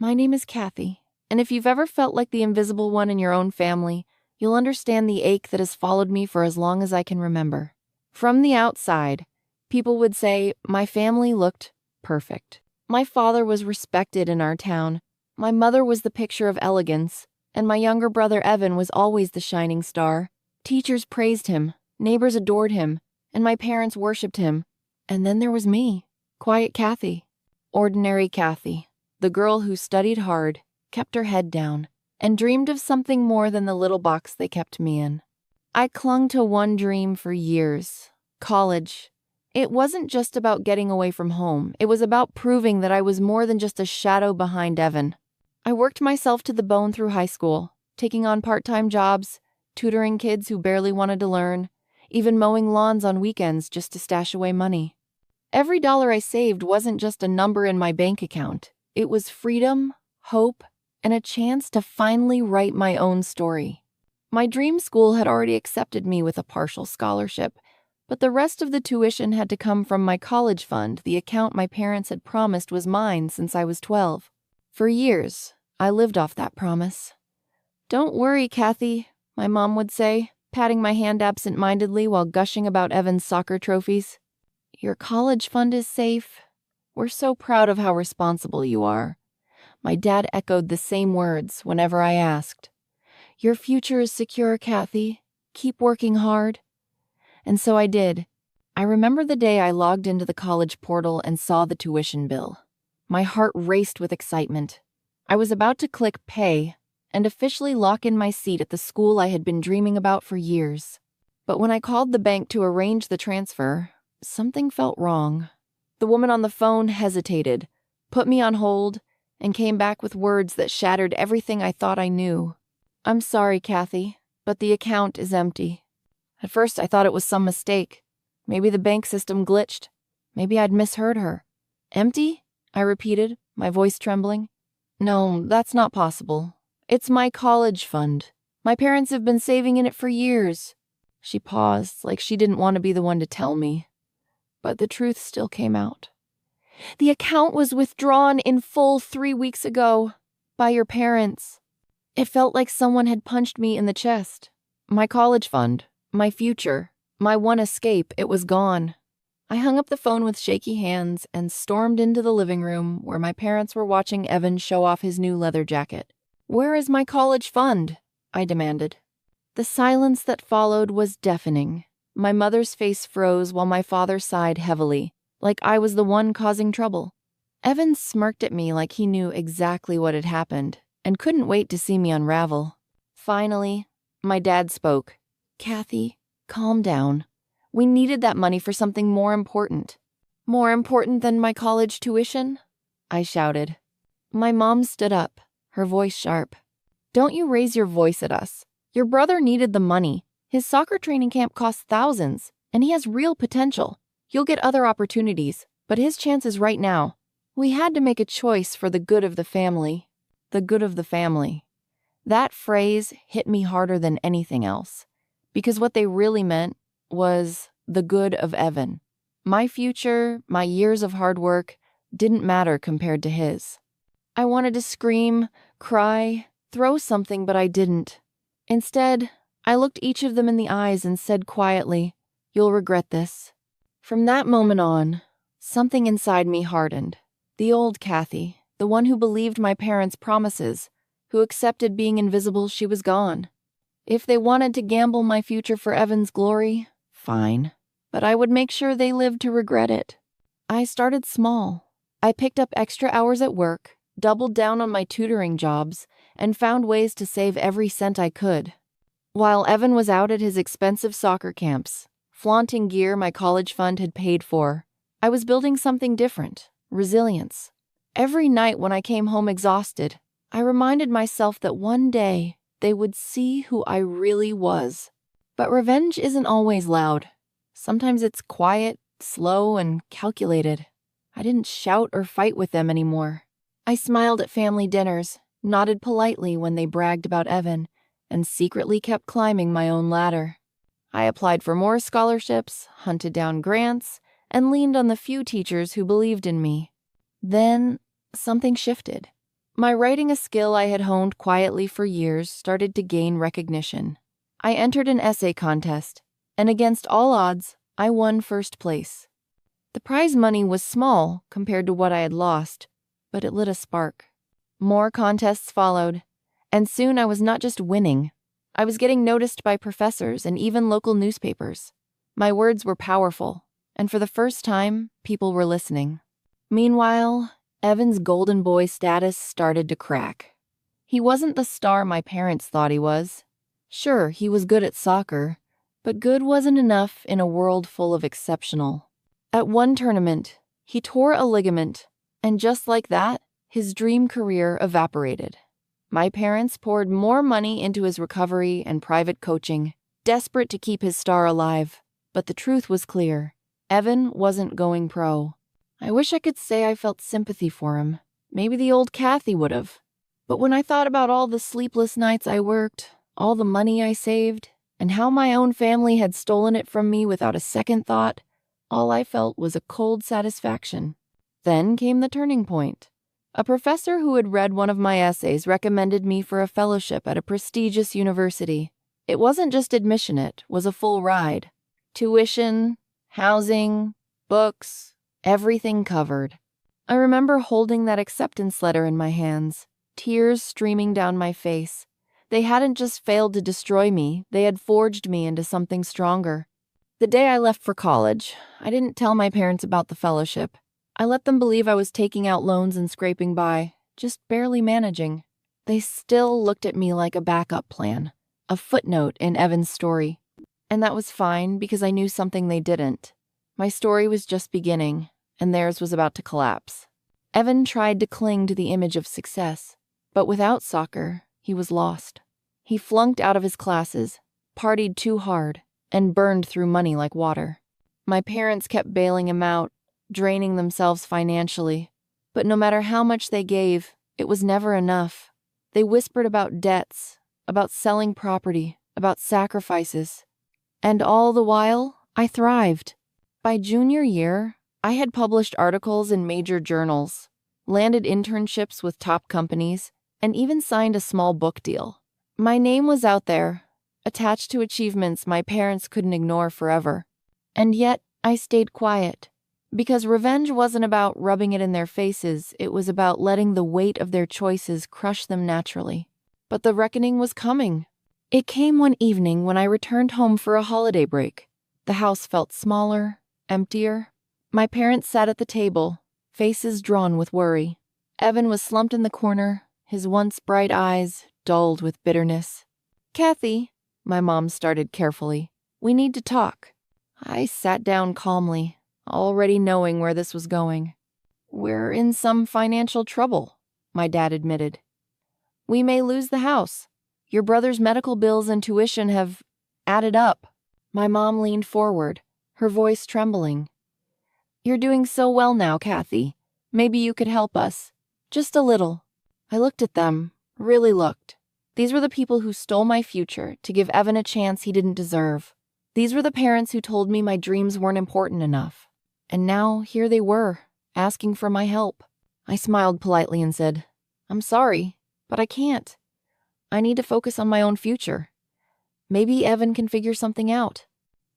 My name is Cathy, and if you've ever felt like the invisible one in your own family, you'll understand the ache that has followed me for as long as I can remember. From the outside, people would say my family looked perfect. My father was respected in our town, my mother was the picture of elegance, and my younger brother Evan was always the shining star. Teachers praised him, neighbors adored him, and my parents worshipped him. And then there was me, quiet Cathy, ordinary Cathy, the girl who studied hard, kept her head down, and dreamed of something more than the little box they kept me in. I clung to one dream for years: college. It wasn't just about getting away from home. It was about proving that I was more than just a shadow behind Evan. I worked myself to the bone through high school, taking on part-time jobs, tutoring kids who barely wanted to learn, even mowing lawns on weekends just to stash away money. Every dollar I saved wasn't just a number in my bank account. It was freedom, hope, and a chance to finally write my own story. My dream school had already accepted me with a partial scholarship, but the rest of the tuition had to come from my college fund, the account my parents had promised was mine since I was 12. For years, I lived off that promise. "Don't worry, Cathy," my mom would say, patting my hand absent-mindedly while gushing about Evan's soccer trophies. "Your college fund is safe. We're so proud of how responsible you are." My dad echoed the same words whenever I asked. "Your future is secure, Cathy. Keep working hard." And so I did. I remember the day I logged into the college portal and saw the tuition bill. My heart raced with excitement. I was about to click pay and officially lock in my seat at the school I had been dreaming about for years. But when I called the bank to arrange the transfer, something felt wrong. The woman on the phone hesitated, put me on hold, and came back with words that shattered everything I thought I knew. "I'm sorry, Cathy, but the account is empty." At first I thought it was some mistake. Maybe the bank system glitched. Maybe I'd misheard her. "Empty?" I repeated, my voice trembling. "No, that's not possible. It's my college fund. My parents have been saving in it for years." She paused, like she didn't want to be the one to tell me. But the truth still came out. "The account was withdrawn in full 3 weeks ago by your parents." It felt like someone had punched me in the chest. My college fund, my future, my one escape, it was gone. I hung up the phone with shaky hands and stormed into the living room where my parents were watching Evan show off his new leather jacket. "Where is my college fund?" I demanded. The silence that followed was deafening. My mother's face froze while my father sighed heavily, like I was the one causing trouble. Evan smirked at me like he knew exactly what had happened and couldn't wait to see me unravel. Finally, my dad spoke. "Cathy, calm down. We needed that money for something more important." "More important than my college tuition?" I shouted. My mom stood up, her voice sharp. "Don't you raise your voice at us. Your brother needed the money. His soccer training camp costs thousands, and he has real potential. You'll get other opportunities, but his chance is right now. We had to make a choice for the good of the family." The good of the family. That phrase hit me harder than anything else, because what they really meant was the good of Evan. My future, my years of hard work, didn't matter compared to his. I wanted to scream, cry, throw something, but I didn't. Instead, I looked each of them in the eyes and said quietly, "You'll regret this." From that moment on, something inside me hardened. The old Cathy, the one who believed my parents' promises, who accepted being invisible, she was gone. If they wanted to gamble my future for Evan's glory, fine, but I would make sure they lived to regret it. I started small. I picked up extra hours at work, doubled down on my tutoring jobs, and found ways to save every cent I could. While Evan was out at his expensive soccer camps, flaunting gear my college fund had paid for, I was building something different: resilience. Every night when I came home exhausted, I reminded myself that one day they would see who I really was. But revenge isn't always loud. Sometimes it's quiet, slow, and calculated. I didn't shout or fight with them anymore. I smiled at family dinners, nodded politely when they bragged about Evan, and secretly kept climbing my own ladder. I applied for more scholarships, hunted down grants, and leaned on the few teachers who believed in me. Then, something shifted. My writing, a skill I had honed quietly for years, started to gain recognition. I entered an essay contest, and against all odds, I won first place. The prize money was small compared to what I had lost, but it lit a spark. More contests followed, and soon I was not just winning. I was getting noticed by professors and even local newspapers. My words were powerful, and for the first time, people were listening. Meanwhile, Evan's golden boy status started to crack. He wasn't the star my parents thought he was. Sure, he was good at soccer, but good wasn't enough in a world full of exceptional. At one tournament, he tore a ligament, and just like that, his dream career evaporated. My parents poured more money into his recovery and private coaching, desperate to keep his star alive. But the truth was clear. Evan wasn't going pro. I wish I could say I felt sympathy for him. Maybe the old Cathy would have. But when I thought about all the sleepless nights I worked, all the money I saved, and how my own family had stolen it from me without a second thought, all I felt was a cold satisfaction. Then came the turning point. A professor who had read one of my essays recommended me for a fellowship at a prestigious university. It wasn't just admission, it was a full ride. Tuition, housing, books, everything covered. I remember holding that acceptance letter in my hands, tears streaming down my face. They hadn't just failed to destroy me, they had forged me into something stronger. The day I left for college, I didn't tell my parents about the fellowship. I let them believe I was taking out loans and scraping by, just barely managing. They still looked at me like a backup plan, a footnote in Evan's story. And that was fine because I knew something they didn't. My story was just beginning, and theirs was about to collapse. Evan tried to cling to the image of success, but without soccer, he was lost. He flunked out of his classes, partied too hard, and burned through money like water. My parents kept bailing him out, draining themselves financially. But no matter how much they gave, it was never enough. They whispered about debts, about selling property, about sacrifices. And all the while, I thrived. By junior year, I had published articles in major journals, landed internships with top companies, and even signed a small book deal. My name was out there, attached to achievements my parents couldn't ignore forever. And yet, I stayed quiet. Because revenge wasn't about rubbing it in their faces, it was about letting the weight of their choices crush them naturally. But the reckoning was coming. It came one evening when I returned home for a holiday break. The house felt smaller, emptier. My parents sat at the table, faces drawn with worry. Evan was slumped in the corner, his once bright eyes dulled with bitterness. "Cathy," my mom started carefully, "we need to talk." I sat down calmly, already knowing where this was going. "We're in some financial trouble," my dad admitted. "We may lose the house. Your brother's medical bills and tuition have added up." My mom leaned forward, her voice trembling. "You're doing so well now, Cathy. Maybe you could help us. Just a little." I looked at them, really looked. These were the people who stole my future to give Evan a chance he didn't deserve. These were the parents who told me my dreams weren't important enough. And now here they were, asking for my help. I smiled politely and said, "I'm sorry, but I can't. I need to focus on my own future. Maybe Evan can figure something out."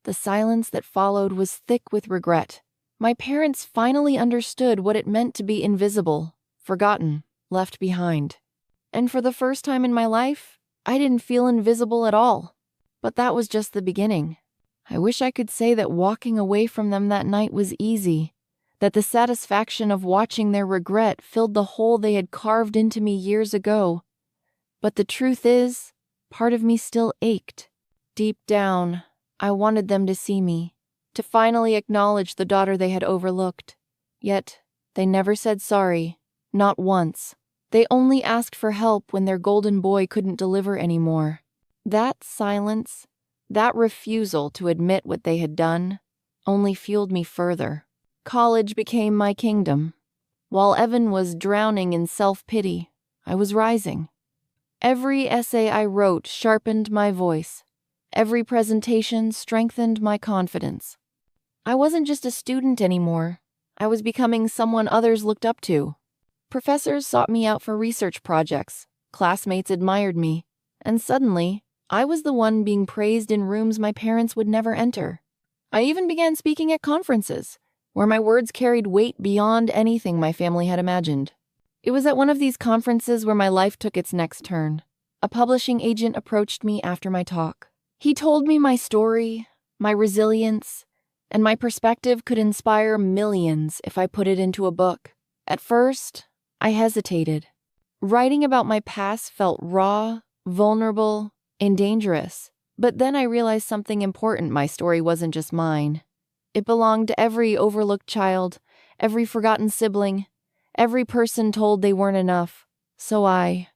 The silence that followed was thick with regret. My parents finally understood what it meant to be invisible, forgotten, left behind. And for the first time in my life, I didn't feel invisible at all. But that was just the beginning. I wish I could say that walking away from them that night was easy, that the satisfaction of watching their regret filled the hole they had carved into me years ago. But the truth is, part of me still ached. Deep down, I wanted them to see me, to finally acknowledge the daughter they had overlooked. Yet, they never said sorry, not once. They only asked for help when their golden boy couldn't deliver anymore. That silence, that refusal to admit what they had done, only fueled me further. College became my kingdom. While Evan was drowning in self-pity, I was rising. Every essay I wrote sharpened my voice. Every presentation strengthened my confidence. I wasn't just a student anymore. I was becoming someone others looked up to. Professors sought me out for research projects, classmates admired me, and suddenly, I was the one being praised in rooms my parents would never enter. I even began speaking at conferences, where my words carried weight beyond anything my family had imagined. It was at one of these conferences where my life took its next turn. A publishing agent approached me after my talk. He told me my story, my resilience, and my perspective could inspire millions if I put it into a book. At first, I hesitated. Writing about my past felt raw, vulnerable, and dangerous. But then I realized something important: my story wasn't just mine. It belonged to every overlooked child, every forgotten sibling, every person told they weren't enough. So I